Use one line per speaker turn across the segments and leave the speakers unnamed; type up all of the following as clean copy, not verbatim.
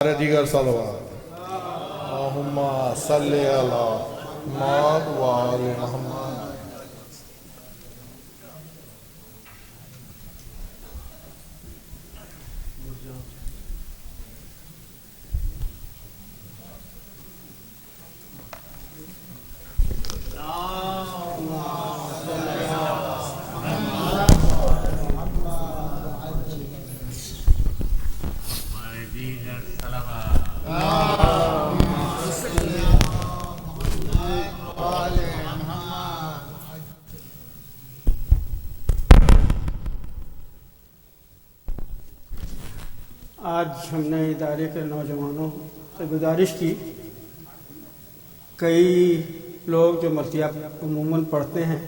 دیگر صلوات اللہم صلی علی محمد و آل محمد۔
آج ہم نے ادارے کے نوجوانوں سے گزارش کی، کئی لوگ جو مرثیہ عموماً پڑھتے ہیں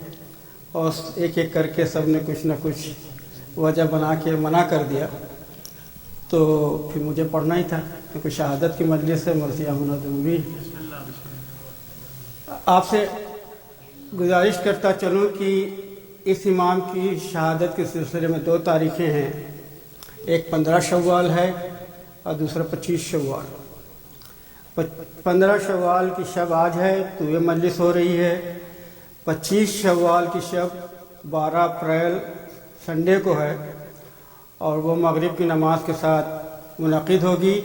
اور ایک ایک کر کے سب نے کچھ نہ کچھ وجہ بنا کے منع کر دیا، تو پھر مجھے پڑھنا ہی تھا کیونکہ شہادت کی مجلس سے مرثیہ ہونا ضروری ہے۔ آپ سے گزارش کرتا چلوں کہ اس امام کی شہادت کے سلسلے میں 2 تاریخیں ہیں، ایک 15 شوال ہے اور دوسرا 25 شوال۔ 15 شوال کی شب آج ہے تو یہ مجلس ہو رہی ہے، 25 شوال کی شب 12 اپریل سنڈے کو ہے اور وہ مغرب کی نماز کے ساتھ منعقد ہوگی۔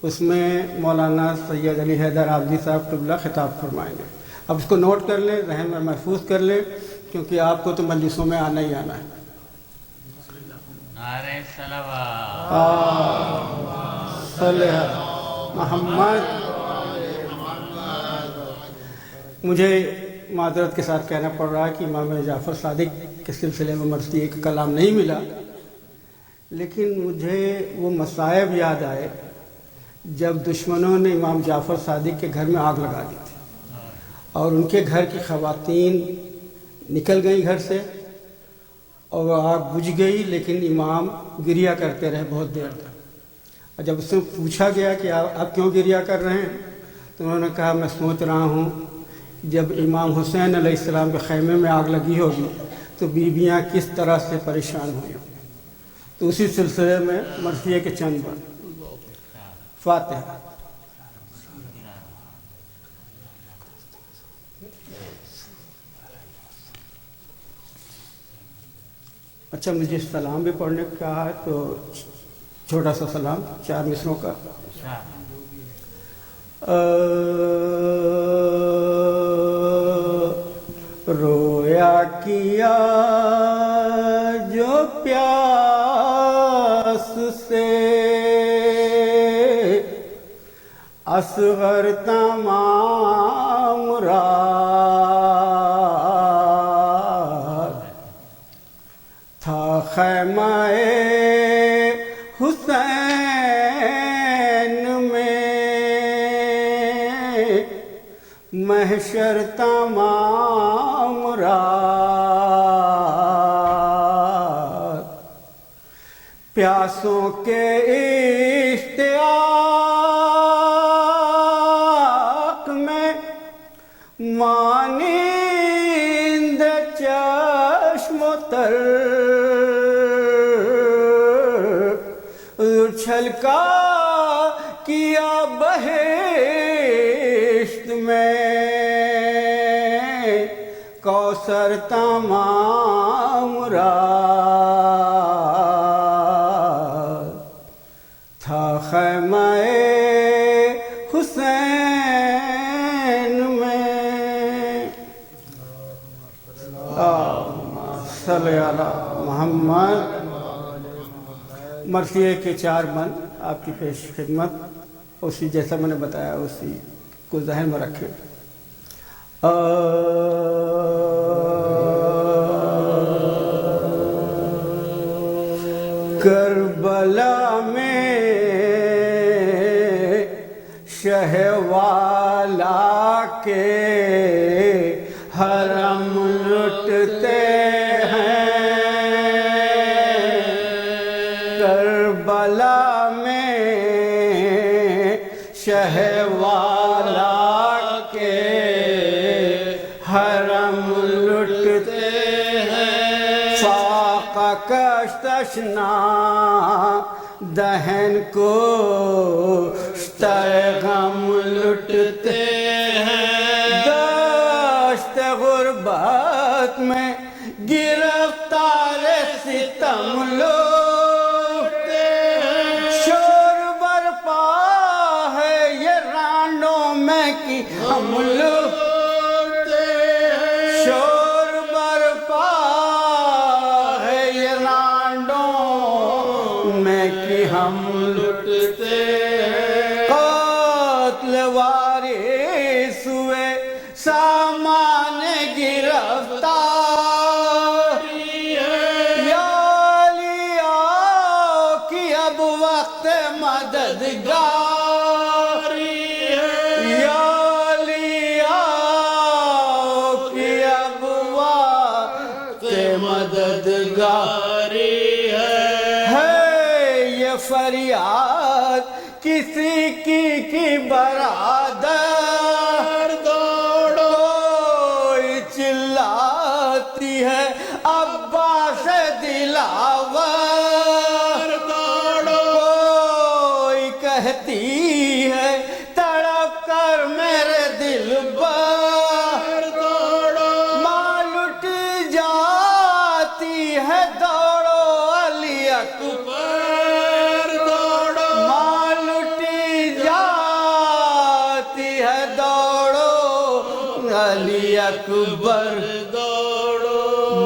اس میں مولانا سید علی حیدر عابدی صاحب قبلہ خطاب فرمائیں گے۔ اب اس کو نوٹ کر لیں، ذہن میں محفوظ کر لیں، کیونکہ آپ کو تو مجلسوں میں آنا ہی آنا ہے۔
نعرہ صلوات
صلی محمد۔ مجھے معذرت کے ساتھ کہنا پڑ رہا ہے کہ امام جعفر صادق کے سلسلے میں مرثیے کا کلام نہیں ملا، لیکن مجھے وہ مصائب یاد آئے جب دشمنوں نے امام جعفر صادق کے گھر میں آگ لگا دی تھی اور ان کے گھر کی خواتین نکل گئیں گھر سے اور وہ آگ بجھ گئی، لیکن امام گریہ کرتے رہے بہت دیر تک۔ اور جب اس سے پوچھا گیا کہ آپ کیوں گریہ کر رہے ہیں تو انہوں نے کہا میں سوچ رہا ہوں جب امام حسین علیہ السلام کے خیمے میں آگ لگی ہوگی تو بیویاں کس طرح سے پریشان ہوئی ہوں۔ تو اسی سلسلے میں مرثیے کے چند بار فاتحہ۔ اچھا، مجھے سلام بھی پڑھنے کا کہا ہے تو چھوٹا سا سلام 4 مصروں کا۔ رویا کیا جو پیاس سے اصغر تمام رات تھا خیمہ حسین میں محشر تمام رات پیاسوں کے اشتیاق میں مانند چشم و تر چھلکا کیا بہشت میں کوثر تمام رات تھا خیمہ حسین میں۔ اللہم صلی علی محمد۔ مرثیے کے 4 بند آپ کی پیش خدمت، اسی جیسا میں نے بتایا اسی کو ذہن میں رکھیں۔ کربلا میں شہ والا کے حرم لٹتے کربلا میں شہ والا کے حرم لٹتے ہیں، فاقہ کش تشنا دہن کو غم لٹتے ہیں، داشت غربت میں گرفتار ستم لوٹتے ہیں، شور برپا ہے یہ رانڈوں میں کہ ہم لوٹتے ہیں، شور برپا ہے یہ رانڈوں میں کہ ہم لٹتے ہیں، قاتل وارث ہوئے سامان گرفتار، یا علی آؤ کہ اب وقت مددگار، یا علی آؤ کہ اب وقت مددگار ہے، یہ فریاد کسی کی برادر کوئی چلاتی ہے عباس دلاور، کوئی کہتی ہے تڑپ کر میرے دل پر، ماں لٹ جاتی ہے دوڑو علی اکبر، ماں لٹی جاتی ہے دوڑو علی اکبر،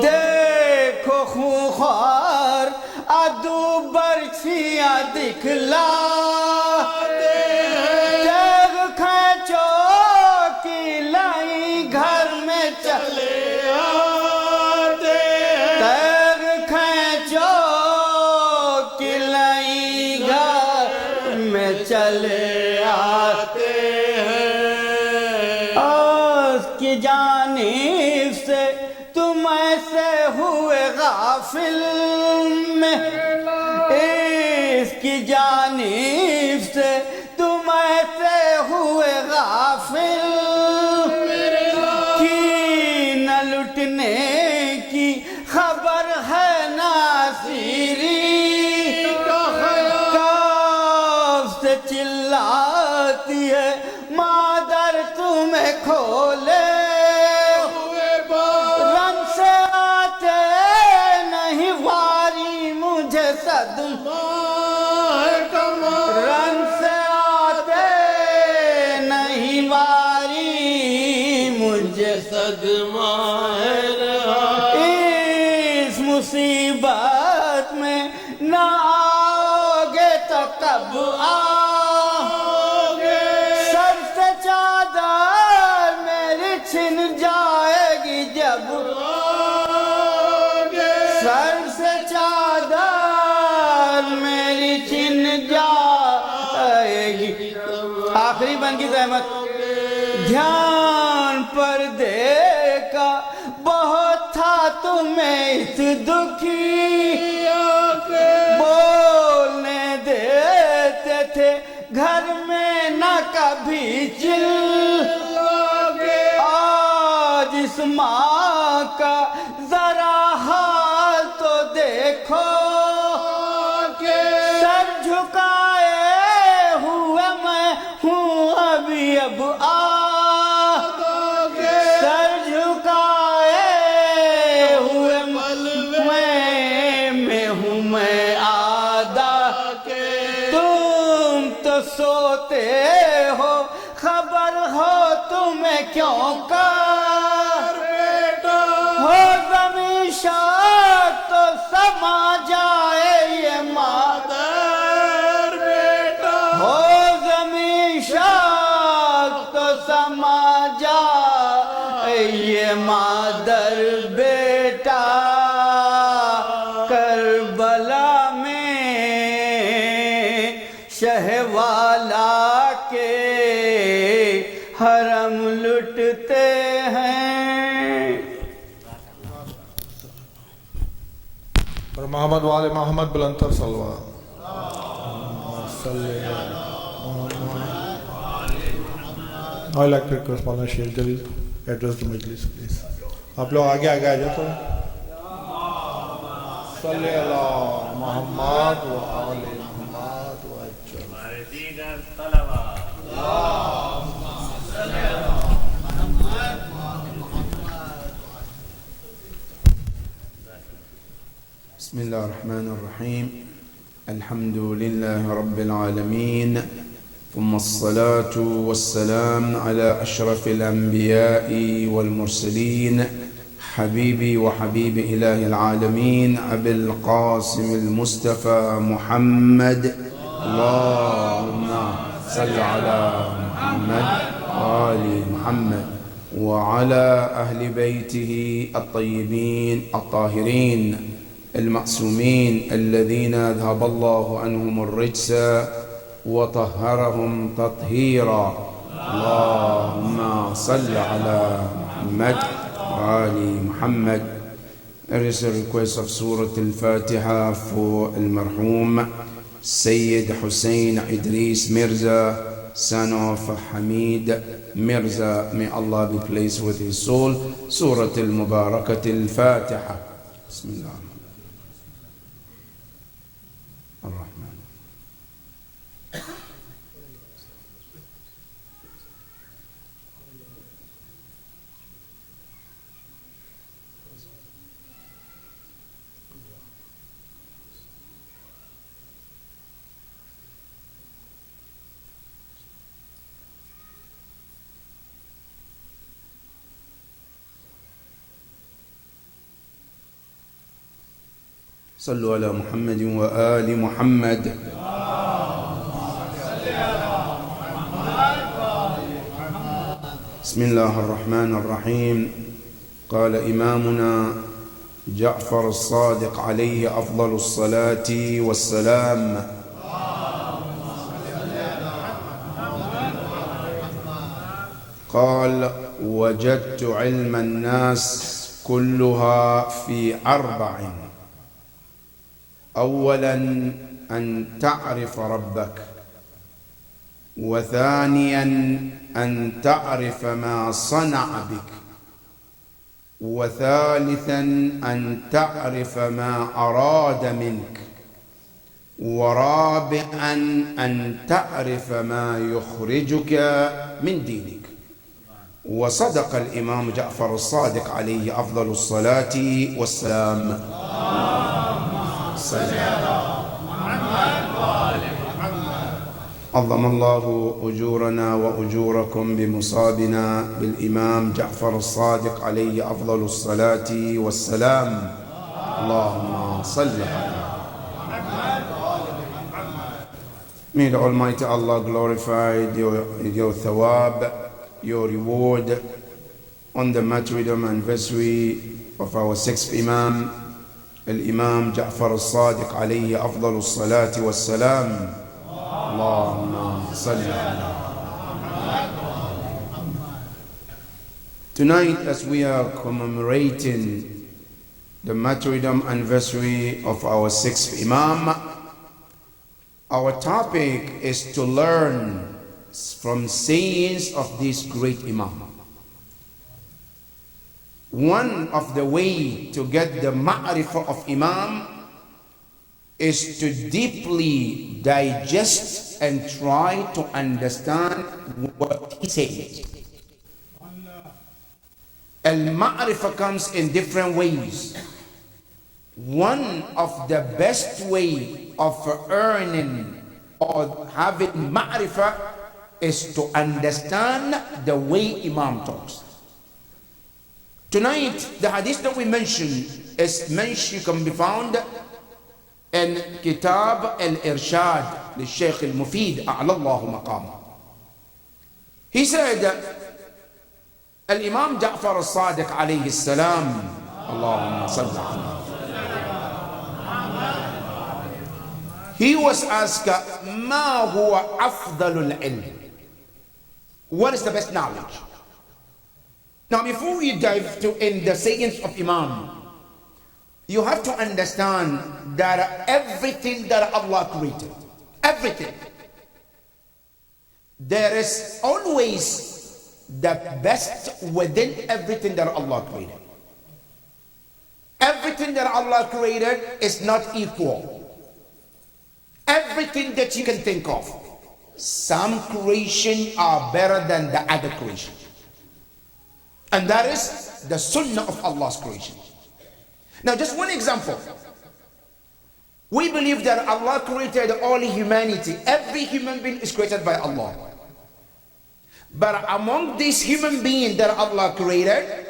دیکھو خونخوار عدو برچھیاں دکھلاتے ہیں، تیغ کھینچو کی لائی گھر میں چلے آتے ہیں، تیغ کھینچو کی لائی گھر میں چلے آتے ہیں، آس کی جانب سے تم ایسے ہوئے غافل میں، اس کی جانب سے تم ایسے ہوئے غافل کی نہ لٹنے کی خبر ہے ناصری، کاف سے چلاتی ہے مادر تمہیں کھولے، رن سے آتے نہیں واری مجھے صدمہ ہے کمال، رن سے آتے نہیں واری مجھے صدمہ ہے رہا، اس مصیبت میں نہ آؤگے تو کب آؤگے، سر سے چادر میری چھن جائے گی جب آؤگے، سر سے چادر میری چھن جائے گی، آخری بن کی زحمت، دھیان پردے کا بہت تھا تمہیں اس دکھی، بولنے دیتے تھے گھر میں نہ کبھی چل، آج اس ماں کا ذرا حال تو دیکھو، سر جھکائے ہوئے میں ہوں ابھی اب سر جھکائے ہوئے میں ہوں میں آدھا، تم تو سوتے ہو خبر ہو تمہیں کیوں کر، ہو زمین شاک تو سما جائے یہ مادر بیٹا، ہو زمین شاک تو سما جائے یہ مادر بیٹا، کربلا میں شہ والا کے حرم لٹتے ہیں،
اور محمد والے محمد بلندر صلوات I'd like to request Maulana Sheikh Jalil to address the majlis, please. آپ لوگ آگے آگے آ جاؤ تو صلی اللہ محمد و آل محمد.
بسم الله الرحمن الرحيم. الحمد لله رب العالمين، ثم الصلاة والسلام على أشرف الأنبياء والمرسلين، حبيبي وحبيب إله العالمين أبي القاسم المصطفى محمد. اللهم صل على محمد وآل محمد وعلى أهل بيته الطيبين الطاهرين المعصومين الذين أذهب الله عنهم الرجس وطهرهم تطهيرا. اللهم صل على محمد وآل محمد. There is a request of Surah Al-Fatiha for Al-Marhum Sayyid Hussein Idris Mirza, son of Hamid Mirza. May Allah be pleased with his soul. Surah Al-Mubarakat Al-Fatiha. Bismillah. الرحمن. صلوا على محمد وآل محمد. بسم الله الرحمن الرحيم. قال إمامنا جعفر الصادق عليه أفضل الصلاة والسلام: قال: وجدت علم الناس كلها في 4: أولا أن تعرف ربك، وثانيا أن تعرف ما صنع بك، وثالثا أن تعرف ما أراد منك، ورابعا أن تعرف ما يخرجك من دينك. وصدق الإمام جعفر الصادق عليه أفضل الصلاة والسلام. عظم الله أجورنا وأجوركم بمصابنا بالإمام جعفر الصادق عليه أفضل الصلاة والسلام. اللهم صل على. May the Almighty Allah glorify your thawab, your reward on the martyrdom anniversary of our sixth Imam, الإمام جعفر الصادق عليه أفضل الصلاة والسلام. اللهم صل على. Tonight, as we are commemorating the martyrdom anniversary of our sixth Imam, our topic is to learn from sayings of this great Imam. One of the way to get the ma'rifah of Imam is to deeply digest and try to understand what he says. Al-ma'rifah comes in different ways. One of the best way of earning or having ma'rifah is to understand the way Imam talks. Tonight, the hadith that we mentioned can be found in Kitab al-Irshad للشيخ المفيد أعلى الله مقامه. He said, Al-Imam Ja'far al-Sadiq alayhi salam, Allahumma salli alayhi. He was asked, ما هو أفضل العلم? What is the best knowledge? Now, before we dive in the sayings of Imam, you have to understand that everything that Allah created, everything, there is always the best within everything that Allah created. Everything that Allah created is not equal. Everything that you can think of, some creation are better than the other creation. And that is the sunnah of Allah's creation. Now just one example. We believe that Allah created all humanity. Every human being is created by Allah. But among these human beings that Allah created,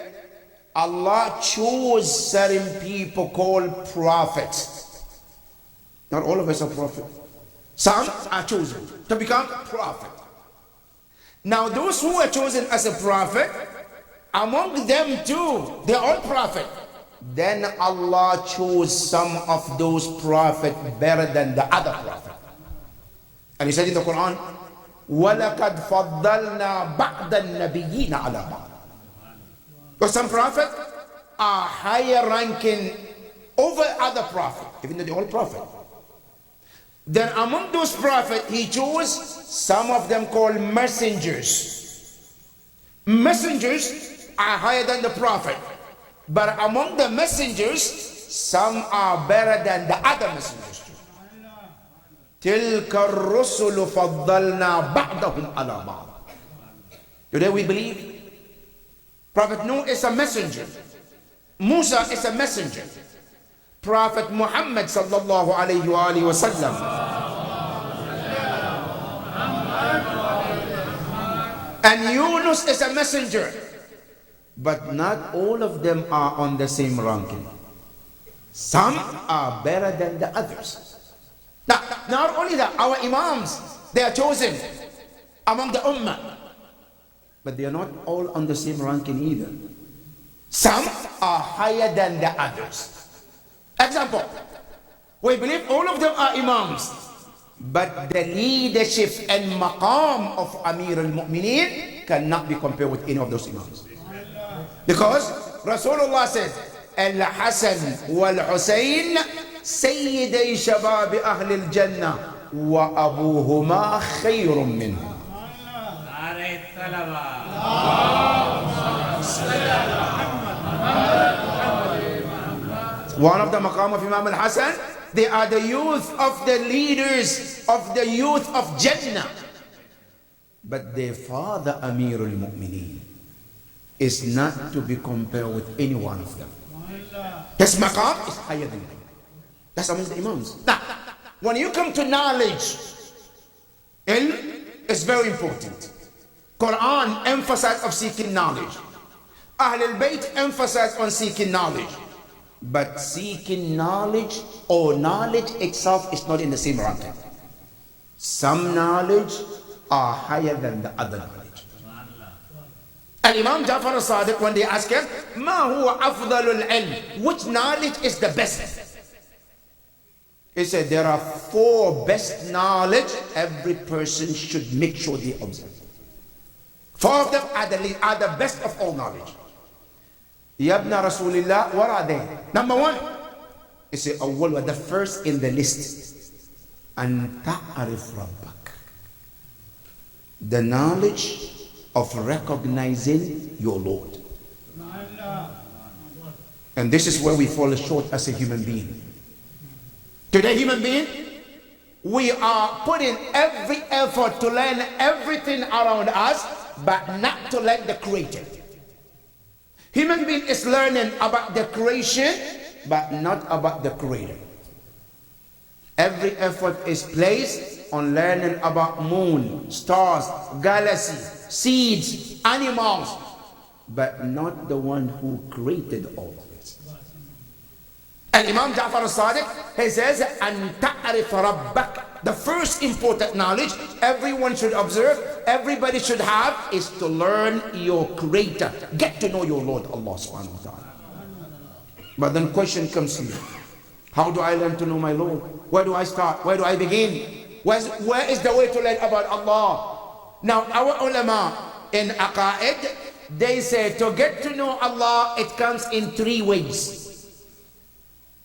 Allah chose certain people called prophets. Not all of us are prophets. Some are chosen to become prophet. Now those who are chosen as a prophet, among them too, they're all prophet. Then Allah chose some of those prophets better than the other prophet. And he said in the Quran, وَلَقَدْ فَضَّلْنَا بَعْدَ النَّبِيِّينَ عَلَى بَعْضٍ. But some prophets are higher ranking over other prophets, even though they're all prophets. Then among those prophets, he chose some of them called messengers. Messengers are higher than the prophet. But among the messengers, some are better than the other messengers. تِلْكَ الرُّسُلُ فَضَّلْنَا بَعْضَهُمْ عَلَى بَعْضٍ. Today we believe Prophet Nuh is a messenger. Musa is a messenger. Prophet Muhammad sallallahu alayhi wa alihi wa sallam. And Yunus is a messenger. But not all of them are on the same ranking. Some are better than the others. Now, not only that, our imams, they are chosen among the ummah. But they are not all on the same ranking either. Some are higher than the others. Example, we believe all of them are imams. But the leadership and maqam of Amir al-Mu'mineen cannot be compared with any of those imams. Because Rasulullah said, Al-Hasan wal-Husayn Sayyidai Shabab Ahl al-Jannah wa abuhuma khayrun minhum. One of the maqam of Imam al-Hasan, they are the youth of the leaders of the youth of Jannah. But their father, Amir al-Mu'mineen, is not to be compared with any one of them. His maqam is higher than them. That's among the imams. Now, when you come to knowledge, ilm is very important. Quran emphasizes of seeking knowledge. Ahl al-Bayt emphasize on seeking knowledge. But seeking knowledge or knowledge itself is not in the same ranking. Some knowledge are higher than the other knowledge. And Imam Ja'far al-Sadiq, when they ask him, Ma huwa afdalul ilm? Which knowledge is the best? He said, there are 4 best knowledge every person should make sure they observe. 4 of them are the best of all knowledge. Yabna Rasulillah, what are they? Number 1, he said, awwal, the first in the list, an ta'arif rabbak. The knowledge of recognizing your Lord. And this is where we fall short as a human being. Today, human being, we are putting every effort to learn everything around us, but not to learn the Creator. Human being is learning about the creation, but not about the Creator. Every effort is placed on learning about moon, stars, galaxies, seeds, animals, but not the one who created all of it. And Imam Ja'far al-Sadiq, he says, An ta'arif rabbak. The first important knowledge everyone should observe, everybody should have, is to learn your Creator. Get to know your Lord, Allah subhanahu wa ta'ala. But then question comes here. How do I learn to know my Lord? Where do I start? Where do I begin? Where is the way to learn about Allah? Now, our ulama in Aqa'id, they say to get to know Allah, it comes in 3 ways.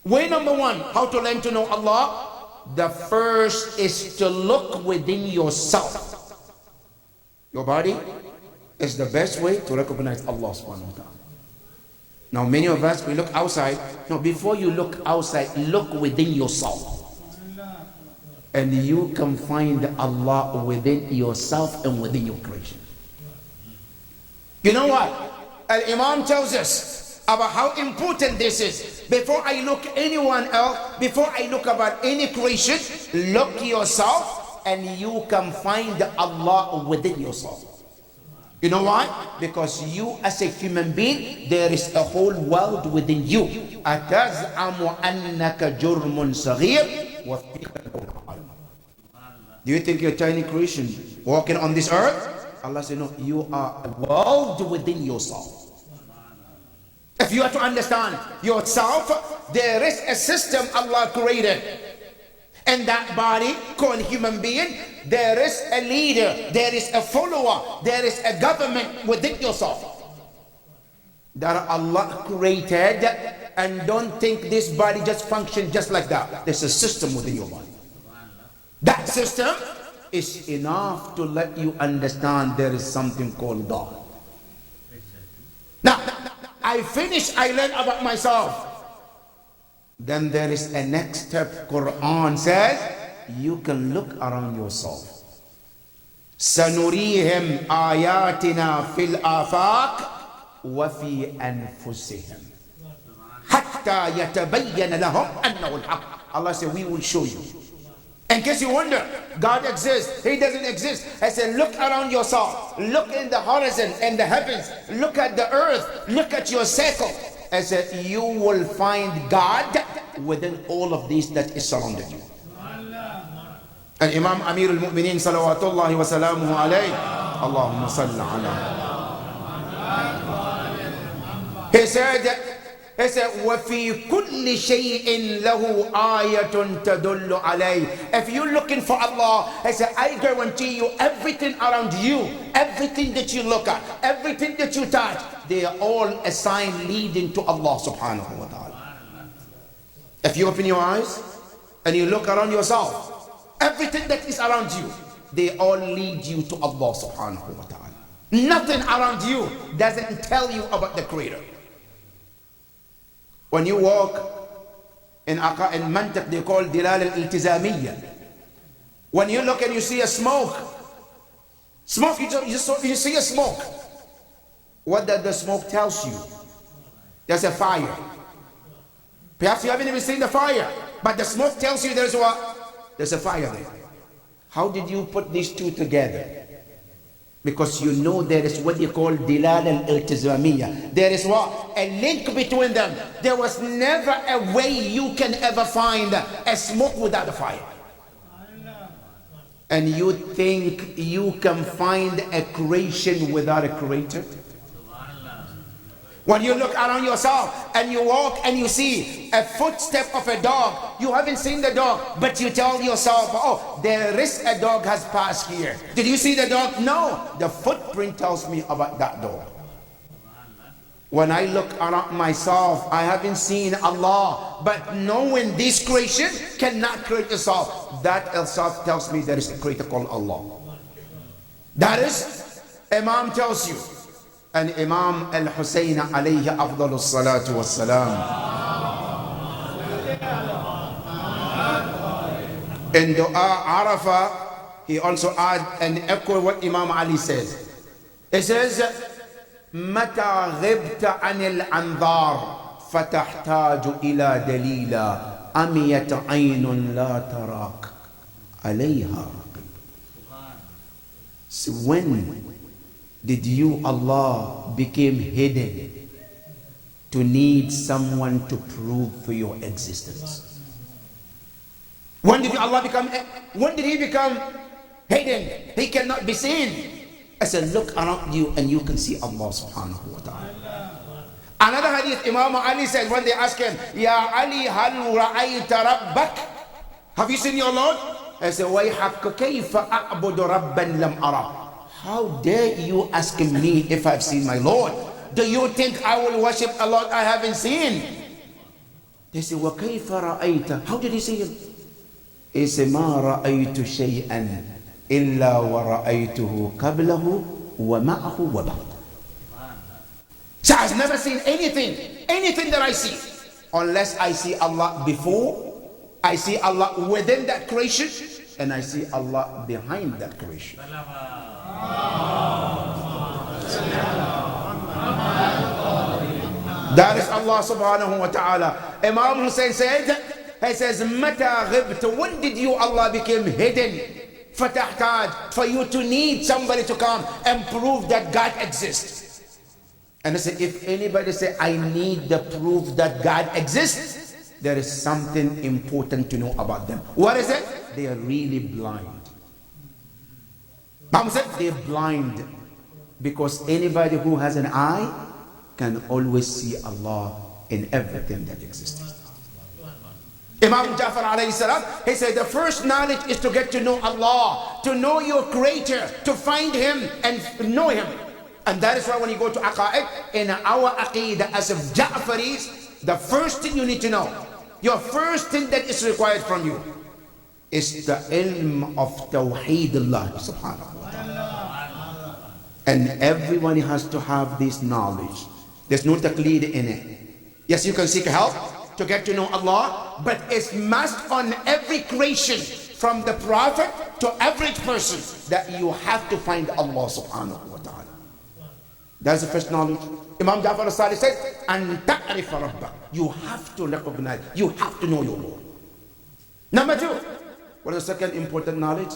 Way number 1, how to learn to know Allah? The first is to look within yourself. Your body is the best way to recognize Allah subhanahu wa ta'ala. Now, many of us, we look outside. No, before you look outside, look within yourself. and you can find Allah within yourself and within your creation. You know what? Al-Imam tells us about how important this is. Before I look anyone else, before I look about any creation, look yourself and you can find Allah within yourself. You know why? Because you as a human being, there is a whole world within you. أَتَزْعَمُ أَنَّكَ جُرْمٌ صَغِيرٌ وَفِيكَ الْعَالَمُ. Do you think you're a tiny creation walking on this earth? Allah said, no, you are a world within yourself. If you are to understand yourself, there is a system Allah created. And that body called human being, there is a leader, there is a follower, there is a government within yourself that Allah created. And don't think this body just functions just like that. There's a system within your body. That system is enough to let you understand there is something called God. Now, I learn about myself. Then there is a next step. Quran says you can look around yourself. سَنُرِيهِمْ آيَاتِنَا فِي الْآفَاقِ وَفِي أَنفُسِهِمْ حَتَّى يَتَبَيَّنَ لَهُمْ أَنَّهُ الْحَقُّ. Allah said, we will show you. In case you wonder, God exists, He doesn't exist. I said, look around yourself. Look in the horizon and the heavens. Look at the earth. Look at your circle. I said, you will find God within all of these that is surrounded you. And Imam Amir al-Mu'mineen salawatullahi wa salamuhu alayhi, Allahumma salli ala. He said, وَفِي كُلِّ شَيْءٍ لَهُ آيَةٌ تَدُلُّ عَلَيْهِ. If you're looking for Allah, I said, I guarantee you everything around you, everything that you look at, everything that you touch, they are all a sign leading to Allah subhanahu wa ta'ala. If you open your eyes and you look around yourself, everything that is around you, they all lead you to Allah subhanahu wa ta'ala. Nothing around you doesn't tell you about the Creator. When you walk in Mantiq, they call Dilal al-Iltizamiyya. When you look and you see a smoke, you see a smoke. What does the smoke tells you? There's a fire. Perhaps you haven't even seen the fire, but the smoke tells you there's what? There's a fire there. How did you put these two together? Because you know there is what you call Dilal al-Iltizamiyya. There is what? A link between them. There was never a way you can ever find a smoke without a fire. And you think you can find a creation without a creator? When you look around yourself and you walk and you see a footstep of a dog, you haven't seen the dog, but you tell yourself, oh, there is a dog has passed here. Did you see the dog? No, the footprint tells me about that dog. When I look around myself, I haven't seen Allah, but knowing this creation cannot create itself. That itself tells me there is a creator called Allah. That is, Imam tells you. And Imam al-Hussein alayhi afdalu salatu wassalam, in Dua Arafah, he also add and echo what Imam Ali says. He says, متى غبت عن الأنظار فتحتاج إلى دليلا أميت عين لا تراك عليها. So when did you, Allah, became hidden to need someone to prove for your existence? When did Allah become? When did He become hidden? He cannot be seen. I said, look around you and you can see Allah subhanahu wa ta'ala. Another hadith, Imam Ali said when they asked him, Ya Ali, hal ra'ayta rabbak? Have you seen your Lord? I said, وَيْحَكَّ كَيْفَ أَعْبُدُ رَبًّا لَمْ أَرَى. How dare you ask me if I've seen my Lord? Do you think I will worship a Lord I haven't seen? They say, وَكَيْفَ رَأَيْتَ? How did he see him? He said, مَا رَأَيْتُ شَيْئًا إِلَّا وَرَأَيْتُهُ قَبْلَهُ وَمَعَهُ وَبَعْدَهُ. So I've never seen anything that I see, unless I see Allah before, I see Allah within that creation, and I see Allah behind that creation. That is Allah subhanahu wa ta'ala. Imam Hussein said, he says, Mata ghibta, when did you, Allah, became hidden? Fatahtaj, for you to need somebody to come and prove that God exists. And I said, if anybody say, I need the proof that God exists, there is something important to know about them. What is it? They are really blind. Mom said, they're blind. Because anybody who has an eye can always see Allah in everything that exists. Imam Jafar alayhi salam, he said the first knowledge is to get to know Allah, to know your creator, to find him and know him. And that is why when you go to Aqa'id, in our Aqidah as of Ja'faris, the first thing you need to know, your first thing that is required from you, is the ilm of Tawheed Allah subhanahu wa ta'ala. And everyone has to have this knowledge. There's no taqleed in it. Yes, you can seek help to get to know Allah, but it's must on every creation, from the Prophet to average person, that you have to find Allah subhanahu wa ta'ala. That's the first knowledge. Imam Jafar al-Sadiq says, "An ta'rifa rabbak." You have to recognize, you have to know your Lord. Number two, what is the second important knowledge?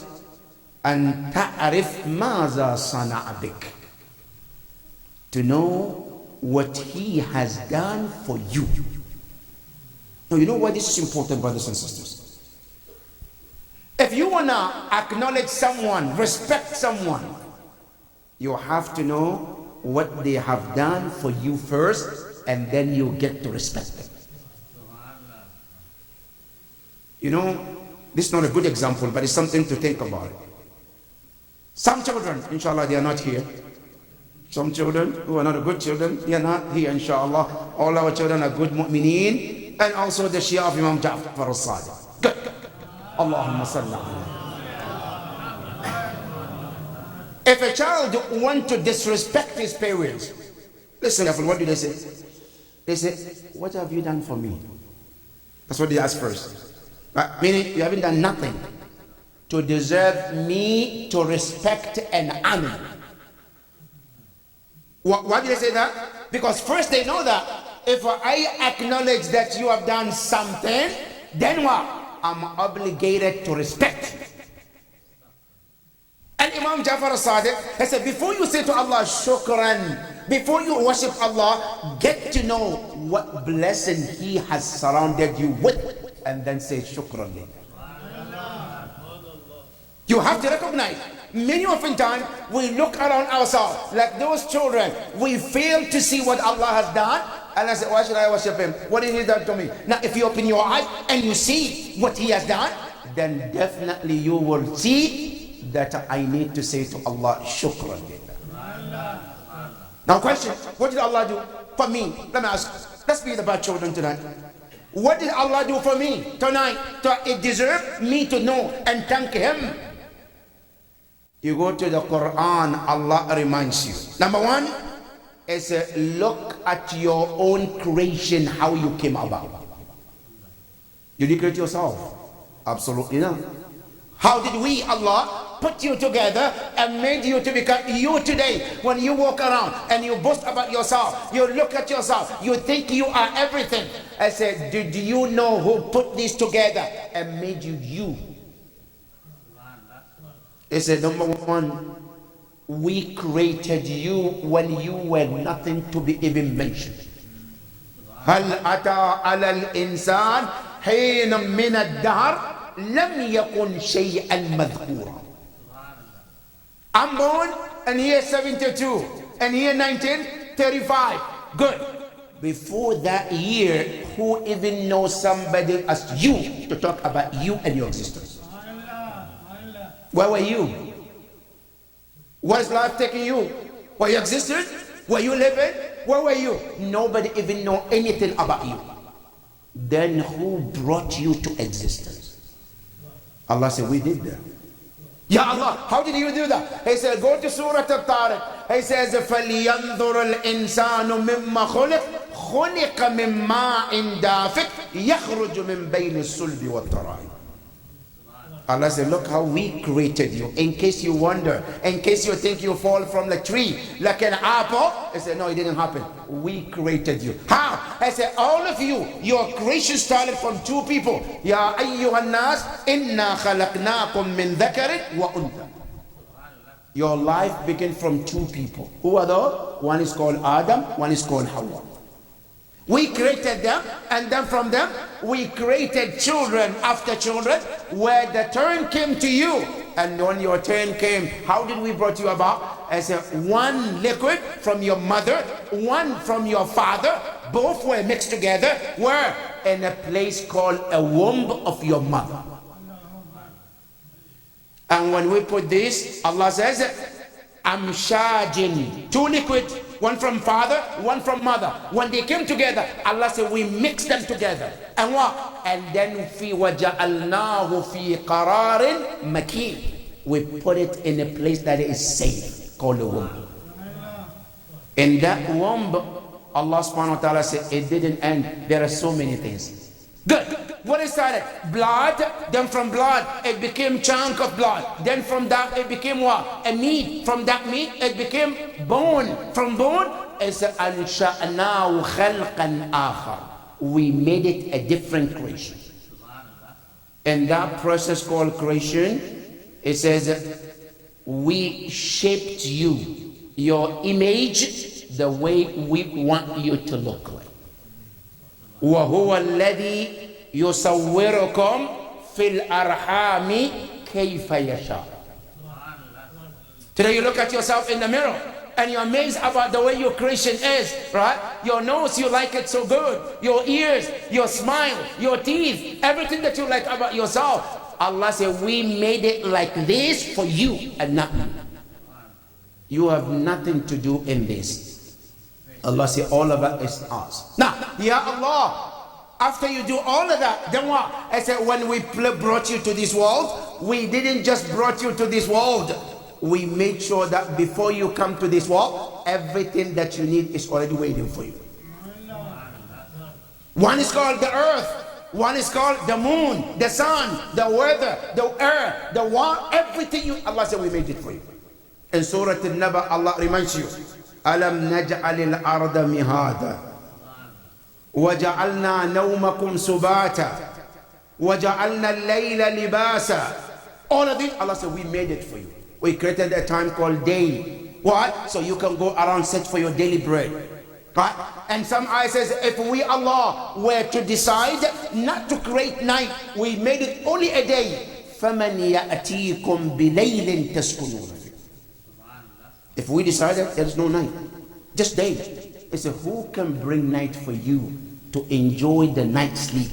An ta'rif maza sana'a bik. To know what he has done for you. Now, you know why this is important, brothers and sisters? If you want to acknowledge someone, respect someone, you have to know what they have done for you first, and then you get to respect them. You know, this is not a good example, but it's something to think about. Some children, inshallah, they are not here. Some children who are not good children, they are not here, inshallah. All our children are good mu'mineen. And also the Shia of Imam Ja'far al-Sadiq. Good. Allahumma salli ala. If a child wants to disrespect his parents, listen carefully, what do they say? They say, what have you done for me? That's what they ask first. Right? Meaning, you haven't done nothing to deserve me to respect and honor. Why do they say that? Because first they know that if I acknowledge that you have done something, then what? I'm obligated to respect you. And Imam Jafar al-Sadiq, he said, before you say to Allah, shukran, before you worship Allah, get to know what blessing He has surrounded you with, and then say shukran. You have to recognize, many often times, we look around ourselves, like those children, we fail to see what Allah has done, and I say, why should I worship Him? What did He done to me? Now, if you open your eyes and you see what He has done, then definitely you will see that I need to say to Allah, shukran. Now, question, what did Allah do for me? Let me ask, let's be the bad children tonight. What did Allah do for me tonight? It deserves me to know and thank Him. You go to the Quran, Allah reminds you. Number one is look at your own creation, how you came about. You did create yourself? Absolutely not. How did we, Allah, put you together and made you to become you today? When you walk around and you boast about yourself, you look at yourself, you think you are everything. I said, did you know who put this together and made you you? He said, number one, we created you when you were nothing to be even mentioned. هل أتى على الإنسان حين من الدهر لم يكن شيئا مذكورا. I'm born in year 72 and year 1935. Good. Before that year, who even knows somebody as you to talk about you and your existence? Where were you? Was life taking you? Were you existed? Were you living? Where were you? Nobody even know anything about you. Then who brought you to existence? Allah said, we did that. Ya Allah, how did you do that? He said, go to Surah Al-Tariq. He says, فَلْيَنْظُرَ الْإِنسَانُ مِمَّا خُلِقَ مِنْ مَاءٍ دَافِقٍ يَخْرُجُ مِنْ بَيْنِ الصُّلْبِ وَالتَّرَائِبِ. Allah said, look how we created you. In case you wonder, in case you think you fall from the tree like an apple. I said, no, it didn't happen. We created you. How? I said, all of you, your creation started from two people. Ya ayyuhan nas, inna khalaqnakum min dhakarin wa untha. Your life began from two people. Who are those? One is called Adam, one is called Hawa. We created them, and then from them, we created children after children, where the turn came to you. And when your turn came, how did we brought you about? As one liquid from your mother, one from your father, both were mixed together, where? In a place called a womb of your mother. And when we put this, Allah says, Amshajin, two liquid, one from father, one from mother. When they came together, Allah said, we mixed them together. And what? And then وَجَعَلْنَاهُ فِي قَرَارٍ مَكِينٍ. We put it in a place that is safe, called the womb. In that womb, Allah subhanahu wa ta'ala said, it didn't end. There are so many things. Good. What is that? Blood. Then from blood, it became chunk of blood. Then from that, it became what? A meat. From that meat, it became bone. From bone, it's أَنْشَأْنَاهُ خَلْقًا آخَرَ. We made it a different creation. And that process called creation, it says, we shaped you, your image, the way we want you to look like. وَهُوَ الَّذِي يُصَوِّرُكُمْ فِي الْأَرْحَامِ كَيْفَ يَشَاءُ. Today you look at yourself in the mirror and you're amazed about the way your creation is, right? Your nose, you like it so good. Your ears, your smile, your teeth, everything that you like about yourself. Allah said, we made it like this for you and not me. You have nothing to do in this. Allah said, all of that is ours. Now, Ya Allah, after you do all of that, then what? I said, when we brought you to this world, we didn't just brought you to this world. We made sure that before you come to this world, everything that you need is already waiting for you. One is called the earth. One is called the moon, the sun, the weather, the air, the water, everything you, Allah said, we made it for you. In Surah Al-Naba, Allah reminds you, أَلَمْ نَجْعَلِ الْأَرْضَ مِهَادًا وَجَعَلْنَا نَوْمَكُمْ سُبَاتًا وَجَعَلْنَا اللَّيْلَ لِبَاسًا. All of this, Allah said, we made it for you. We created a time called day. What? So you can go around search for your daily bread. Right? And some ayah says, if we, Allah, were to decide not to create night, we made it only a day. فَمَنْ يَأْتِيكُمْ بِلَيْلٍ تَسْكُنُونَ. If we decided there is no night, just day. It said, who can bring night for you to enjoy the night sleep?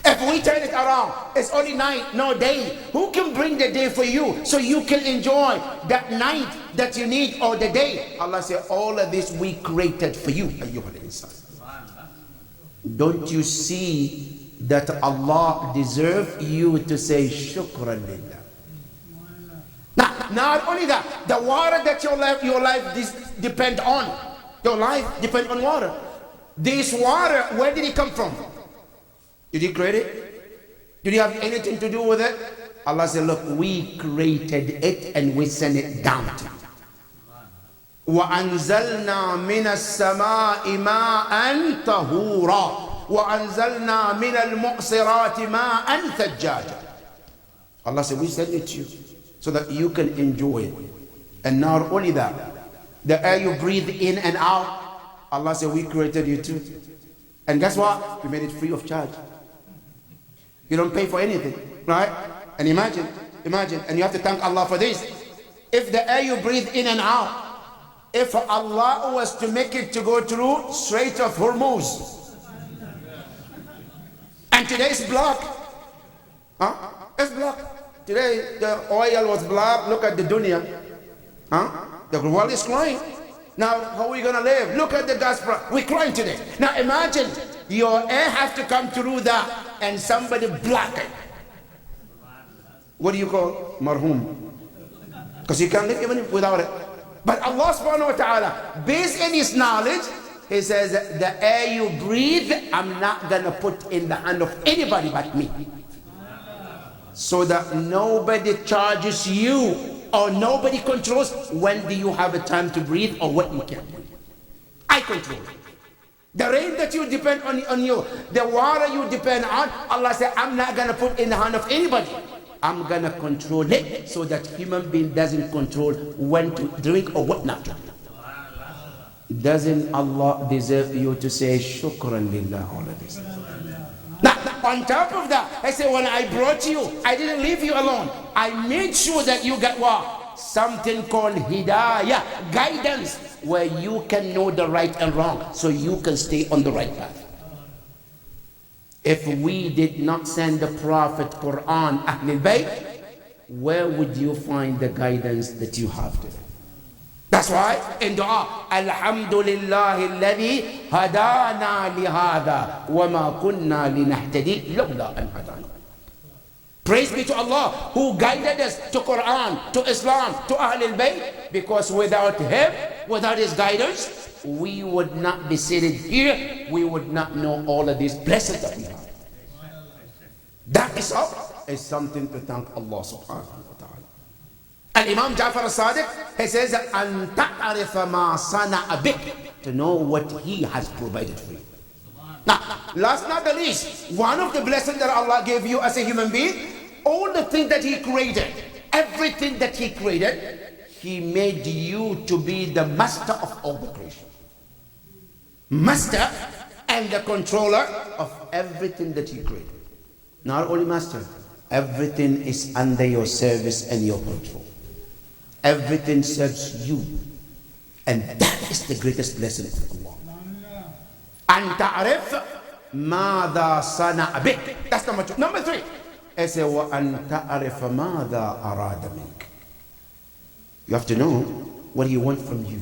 If we turn it around, it's only night, no day. Who can bring the day for you so you can enjoy that night that you need or the day? Allah said, all of this we created for you. Don't you see that Allah deserves you to say shukran lillah? Now, not only that, the water that your life depend on. Your life depend on water. This water, where did it come from? Did He create it? Did He have anything to do with it? Allah said, look, we created it and we sent it down to you. وَأَنزَلْنَا مِنَ السَّمَاءِ مَاءً طَهُورًا وَأَنزَلْنَا مِنَ الْمُعْصِرَاتِ مَاءً ثَجَّاجًا. Allah said, we sent it to you so that you can enjoy it. And not only that, the air you breathe in and out, Allah said, we created you too. And guess what? We made it free of charge. You don't pay for anything, right? And imagine, and you have to thank Allah for this. If the air you breathe in and out, if Allah was to make it to go through Strait of Hormuz, and today it's black, it's black. Today the oil was black. Look at the dunya, the world is crying. Now how are we gonna live? Look at the gas price. We're crying today. Now imagine your air has to come through that and somebody block it. What do you call? Marhum. Because you can't live even without it. But Allah subhanahu wa ta'ala, based on His knowledge, He says, the air you breathe, I'm not gonna put in the hand of anybody but me. so that nobody charges you or nobody controls when do you have a time to breathe or what you can breathe. I control it. The rain that you depend on you, the water you depend on, Allah said, I'm not going to put in the hand of anybody. I'm going to control it so that human being doesn't control when to drink or what not to drink. Doesn't Allah deserve you to say shukran lillah all of this? Now, on top of that, I say when I brought you, I didn't leave you alone. I made sure that you got what? Something called hidayah, guidance, where you can know the right and wrong, so you can stay on the right path. If we did not send the Prophet Quran, Ahlul Bayt, where would you find the guidance that you have today? That's why in dua, Alhamdulillahi alladhi hadana lihada wa ma kunna linahtadi lawla an hadana. Praise be to Allah who guided us to Quran, to Islam, to Ahlul Bayt, because without him, without his guidance, we would not be seated here, we would not know all of these blessings that we have. That is all. Is something to thank Allah subhanahu wa ta'ala. And Imam Ja'far al-Sadiq, he says, أَن تَعْرِفَ مَا صَنَعَ بِكَ, to know what he has provided for you. Now, last not the least, one of the blessings that Allah gave you as a human being, all the things that he created, everything that he created, he made you to be the master of all the creation. Master and the controller of everything that he created. Not only master, everything is under your service and your control. Everything serves you. And that is the greatest blessing of Allah. أن تعرف ماذا صنع بك. That's number two. Number three. Is وأن تعرف ماذا أراد منك. You have to know what he wants from you.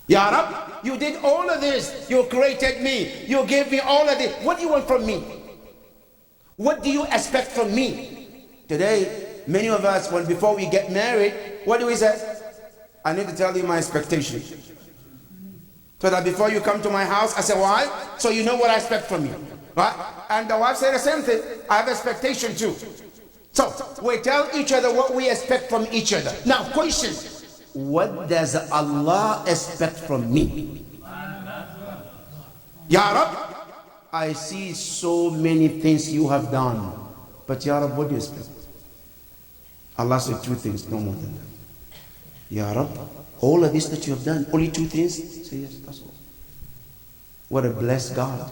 Ya Rab, you did all of this. You created me. You gave me all of this. What do you want from me? What do you expect from me? Today, many of us, before we get married, what do we say? I need to tell you my expectation. So that before you come to my house, I say, why? So you know what I expect from you. Right? And the wife said the same thing. I have expectation too. So we tell each other what we expect from each other. Now, question. What does Allah expect from me? Ya Rab, I see so many things you have done. But Ya Rab, what do you expect? Allah said two things, no more than that. Ya Rab, all of this that you have done, only two things? Say yes, that's all. What a blessed God.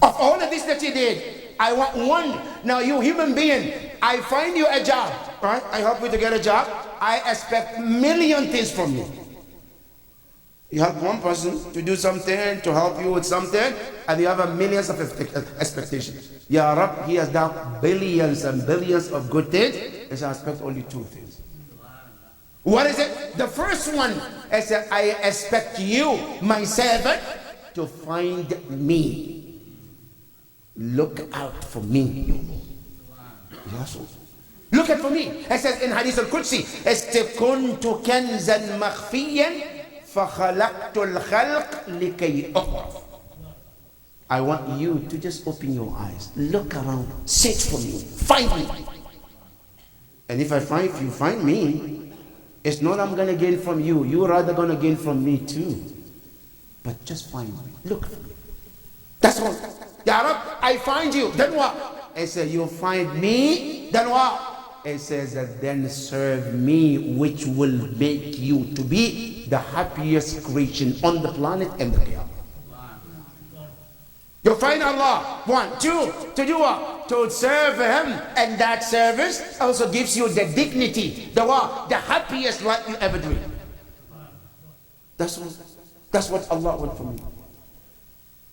Of all of this that you did, I want one. Now you human being, I find you a job, right? I help you to get a job. I expect million things from you. You help one person to do something, to help you with something, and you have a millions of expectations. Ya Rab, he has done billions and billions of good things, and I expect only two things. What is it? The first one is that I expect you, my servant, to find me. Look out for me. Yes. Look out for me. It says in Hadith al-Qudsi, كُنْتُ كَنْزًا مَخْفِيًّا فَخَلَقْتُ الْخَلْقِ لِكَيْ أُعْرَفَ. I want you to just open your eyes. Look around. Search for me. Find me. And if you find me, it's not I'm going to gain from you. You're rather going to gain from me too. But just find me. Look for me. That's all. Ya Rab, I find you. Then what? It says, you find me. Then what? It says that then serve me, which will make you to be the happiest creation on the planet and the Qiyamah. You find Allah. One. Two. To do what? To serve Him. And that service also gives you the dignity. The what? The happiest life you ever dreamed. That's what Allah wants from you.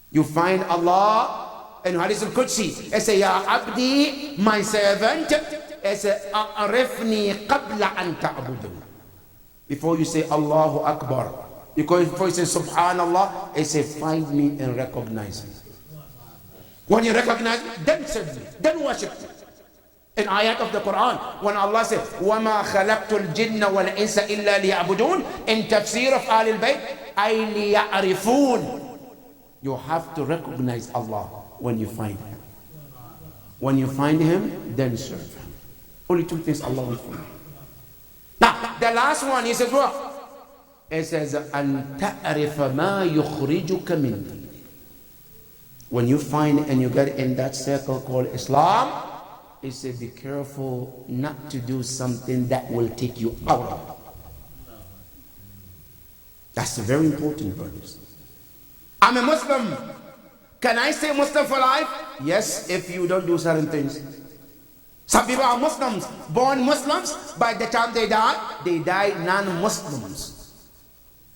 You find Allah in Hadith al-Qudsi. It says, Ya Abdi, my servant. It says, A'arifni qabla an ta'budun. Before you say Allahu Akbar. Because before you say Subhanallah, it says, find me and recognize me. When you recognize me, then serve me, then worship me. In ayat of the Quran, when Allah says, وَمَا خَلَقْتُ الْجِنَّ وَالْإِنسَ إِلَّا لِيَعْبُدُونَ, in tafsir of Ahlul Bayt, أَيْ لِيَعْرِفُونَ. You have to recognize Allah when you find Him. When you find him, then serve him. Only two things Allah will find. Now, the last one, he says what? It says, أَن تَعْرِفَ مَا يُخْرِجُكَ مِنْ دِينِكَ. When you find and you get in that circle called Islam, it says, be careful not to do something that will take you out of it. That's very important, brothers. I'm a Muslim. Can I stay Muslim for life? Yes, if you don't do certain things. Some people are Muslims, born Muslims. By the time they die non-Muslims.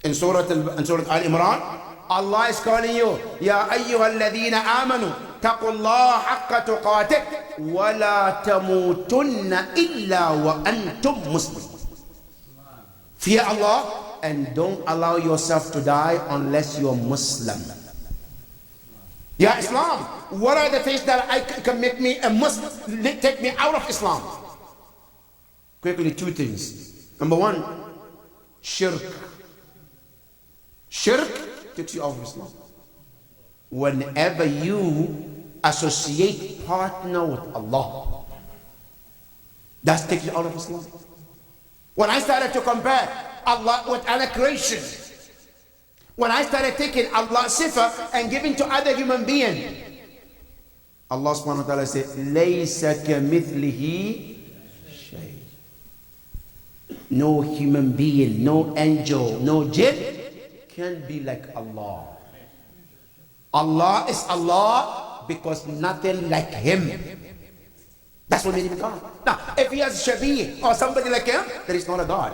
In Surah Al-Imran, Allah is calling you, Ya ayyuhalladhina amanu, taqullaha haqqa tuqatih, wa la tamutunna illa wa antum muslimun. Fear Allah and don't allow yourself to die unless you're Muslim. Ya Islam, what are the things that can make me a Muslim, take me out of Islam? Quickly, two things. Number one, shirk. Shirk takes you out of Islam. Whenever you associate partner with Allah, that takes you out of Islam. When I started to compare Allah with other creation, when I started taking Allah's sifa and giving to other human beings, Allah subhanahu wa ta'ala said, Laysa kamithlihi shay. No human being, no angel, no jinn can be like Allah. Allah is Allah because nothing like him. That's what made him God. Now, if he has Shabi or somebody like him, there is not a God.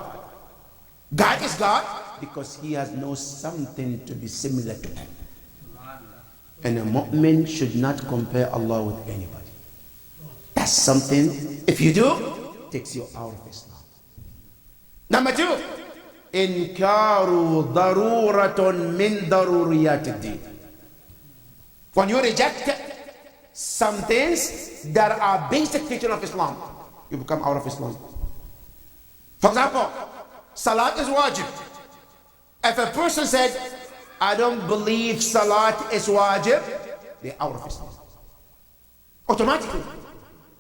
God is God because he has no something to be similar to him. And a mu'min should not compare Allah with anybody. That's something, if you do, takes you out of Islam. Number two, إنكار ضرورة من ضروريات الدين. When you reject some things that are basic teaching of Islam, you become out of Islam. For example, Salat is wajib. If a person said, I don't believe Salat is wajib, they're out of Islam. Automatically.